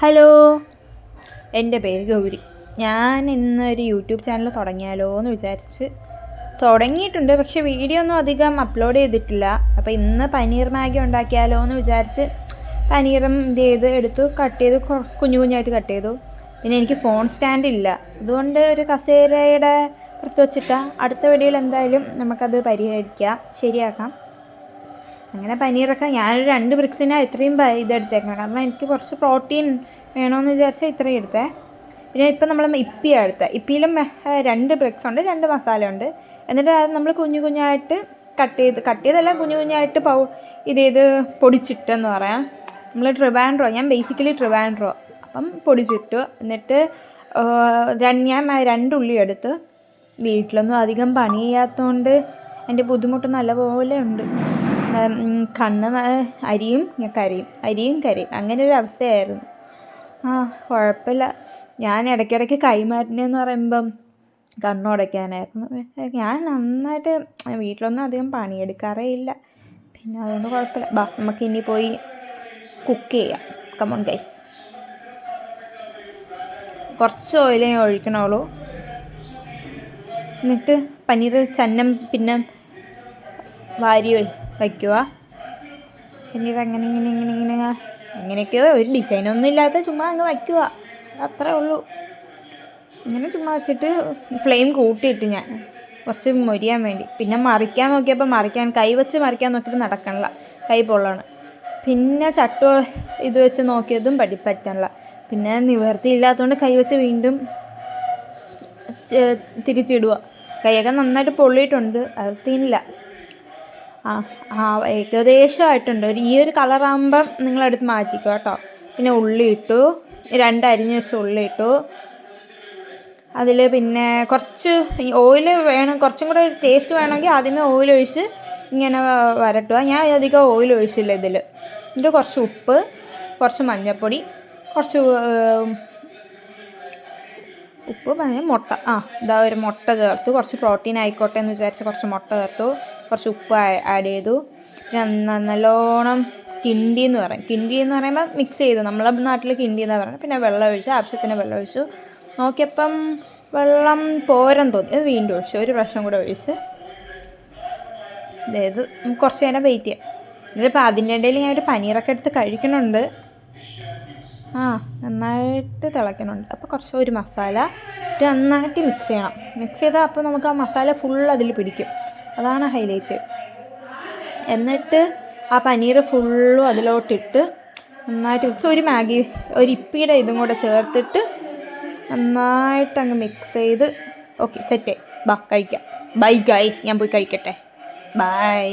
Hello, എൻ്റെ പേര് ഗൗരി. ഞാൻ ഇന്നൊരു യൂട്യൂബ് ചാനൽ തുടങ്ങിയാലോ എന്ന് വിചാരിച്ച് തുടങ്ങിയിട്ടുണ്ട്. പക്ഷേ വീഡിയോ ഒന്നും അധികം അപ്ലോഡ് ചെയ്തിട്ടില്ല. അപ്പോൾ ഇന്ന് പനീർ മാഗി ഉണ്ടാക്കിയാലോ എന്ന് വിചാരിച്ച് പനീറും എടുത്തു, കട്ട് ചെയ്തു, കുഞ്ഞു കുഞ്ഞായിട്ട് കട്ട് ചെയ്തു. പിന്നെ എനിക്ക് ഫോൺ സ്റ്റാൻഡ് ഇല്ല, അതുകൊണ്ട് ഒരു കസേരയുടെ പുറത്ത് വെച്ചിട്ടാണ്. അടുത്ത വീഡിയോയിൽ എന്തായാലും നമുക്കത് ശരിയാക്കാം. അങ്ങനെ പനീറൊക്കെ ഞാനൊരു 2 ബ്രിക്സിനാണ് ഇത്രയും ഇതെടുത്തേക്കണം. കാരണം എനിക്ക് കുറച്ച് പ്രോട്ടീൻ വേണമെന്ന് വിചാരിച്ചാൽ ഇത്രയും എടുത്തേ. പിന്നെ ഇപ്പം നമ്മൾ ഇപ്പിയാണ് എടുത്തത്. ഇപ്പിയിലും 2 ബ്രിക്സ് ഉണ്ട്, 2 മസാല ഉണ്ട്. എന്നിട്ട് അത് നമ്മൾ കുഞ്ഞു കുഞ്ഞായിട്ട് കട്ട് ചെയ്തല്ല, കുഞ്ഞു കുഞ്ഞായിട്ട് പൊടിച്ചിട്ടെന്ന് പറയാം. നമ്മൾ ഞാൻ ബേസിക്കലി ട്രിവാൻഡ്രോ, അപ്പം പൊടിച്ചിട്ടു. എന്നിട്ട് ഞാൻ 2 ഉള്ളി എടുത്ത്. വീട്ടിലൊന്നും അധികം പണി ചെയ്യാത്തതുകൊണ്ട് എൻ്റെ ബുദ്ധിമുട്ട് നല്ലപോലെ ഉണ്ട്. അരിയും കരയും അങ്ങനെ ഒരു അവസ്ഥയായിരുന്നു. കുഴപ്പമില്ല. ഞാൻ ഇടയ്ക്കിടയ്ക്ക് കൈമാറ്റുന്നതെന്ന് പറയുമ്പം കണ്ണുടയ്ക്കാനായിരുന്നു. ഞാൻ നന്നായിട്ട് വീട്ടിലൊന്നും അധികം പണിയെടുക്കാറേ ഇല്ല. പിന്നെ അതുകൊണ്ട് കുഴപ്പമില്ല. നമുക്കിനി പോയി കുക്ക് ചെയ്യാം. Come on guys. കുറച്ച് ഓയിലേ ഒഴിക്കണുള്ളൂ. എന്നിട്ട് പനീർ ചന്നം പിന്നെ വാരി വയ്ക്കുക. പനീർ എങ്ങനെയൊക്കെയോ ഒരു ഡിസൈനൊന്നും ഇല്ലാത്ത ചുമ്മാ അങ്ങ് വയ്ക്കുക, അത്രേ ഉള്ളൂ. ഇങ്ങനെ ചുമ്മാ വെച്ചിട്ട് ഫ്ലെയിം കൂട്ടിയിട്ട് ഞാൻ കുറച്ച് മൊരിയാൻ വേണ്ടി. പിന്നെ മറിക്കാൻ നോക്കിയപ്പോൾ കൈ വെച്ച് മറിക്കാൻ നോക്കിയപ്പോൾ നടക്കണില്ല, കൈ പൊള്ളണം. പിന്നെ ഇത് വെച്ച് നോക്കിയതും പറ്റണില്ല. പിന്നെ നിവർത്തിയില്ലാത്തതുകൊണ്ട് കൈ വെച്ച് വീണ്ടും തിരിച്ചിടുക. കൈയൊക്കെ നന്നായിട്ട് പൊള്ളിയിട്ടുണ്ട്, അത് സീനില്ല. ഏകദേശമായിട്ടുണ്ട്. ഈ ഒരു കളറാകുമ്പം നിങ്ങളെടുത്ത് മാറ്റിക്കോ കേട്ടോ. പിന്നെ ഉള്ളി ഇട്ടു, 2 അരിഞ്ഞ് വെച്ച ഉള്ളി ഇട്ടു. അതിൽ പിന്നെ കുറച്ച് ഓയിൽ വേണം, കുറച്ചും കൂടെ ടേസ്റ്റ് വേണമെങ്കിൽ ആദ്യമേ ഓയിൽ ഒഴിച്ച് ഇങ്ങനെ വരട്ടുക. ഞാൻ അധികം ഓയിൽ ഒഴിച്ചില്ല ഇതിൽ. എന്നിട്ട് കുറച്ച് ഉപ്പ്, കുറച്ച് മഞ്ഞൾപ്പൊടി, കുറച്ച് മുട്ട. ഒരു മുട്ട ചേർത്തു. കുറച്ച് പ്രോട്ടീൻ ആയിക്കോട്ടെ എന്ന് വിചാരിച്ച് കുറച്ച് മുട്ട ചേർത്തു. കുറച്ച് ഉപ്പ് ആഡ് ചെയ്തു. പിന്നെ നല്ലോണം കിണ്ടി എന്ന് പറയുമ്പോൾ മിക്സ് ചെയ്തു. നമ്മളെ നാട്ടിൽ കിണ്ടി എന്നാണ് പറയുന്നത്. പിന്നെ വെള്ളം ഒഴിച്ചു, ആവശ്യത്തിന് വെള്ളം ഒഴിച്ചു. നോക്കിയപ്പം വെള്ളം പോരെന്ന് തോന്നി, വീണ്ടും ഒഴിച്ചു. ഒരു പ്രാവശ്യം കൂടെ ഒഴിച്ച് കുറച്ച് നേരം വെയിറ്റ് ചെയ്യാം. എന്നിട്ടിപ്പോൾ അതിൻ്റെ ഇടയിൽ ഞാനൊരു പനീറൊക്കെ എടുത്ത് കഴിക്കണുണ്ട്. നന്നായിട്ട് തിളയ്ക്കണുണ്ട്. അപ്പോൾ കുറച്ച് ഒരു മസാല ഇട്ട് നന്നായിട്ട് മിക്സ് ചെയ്യണം. മിക്സ് ചെയ്താൽ അപ്പോൾ നമുക്ക് ആ മസാല ഫുൾ അതിൽ പിടിക്കും. അതാണ് ഹൈലൈറ്റ്. എന്നിട്ട് ആ പനീർ ഫുള്ളും അതിലോട്ടിട്ട് നന്നായിട്ട് ഒരു ഇപ്പിയുടെ ഇതും കൂടെ ചേർത്തിട്ട് നന്നായിട്ടങ്ങ് മിക്സ് ചെയ്ത് ഓക്കെ സെറ്റ്. കഴിക്കാം. ബൈ ഗൈസ്, ഞാൻ പോയി കഴിക്കട്ടെ. ബൈ.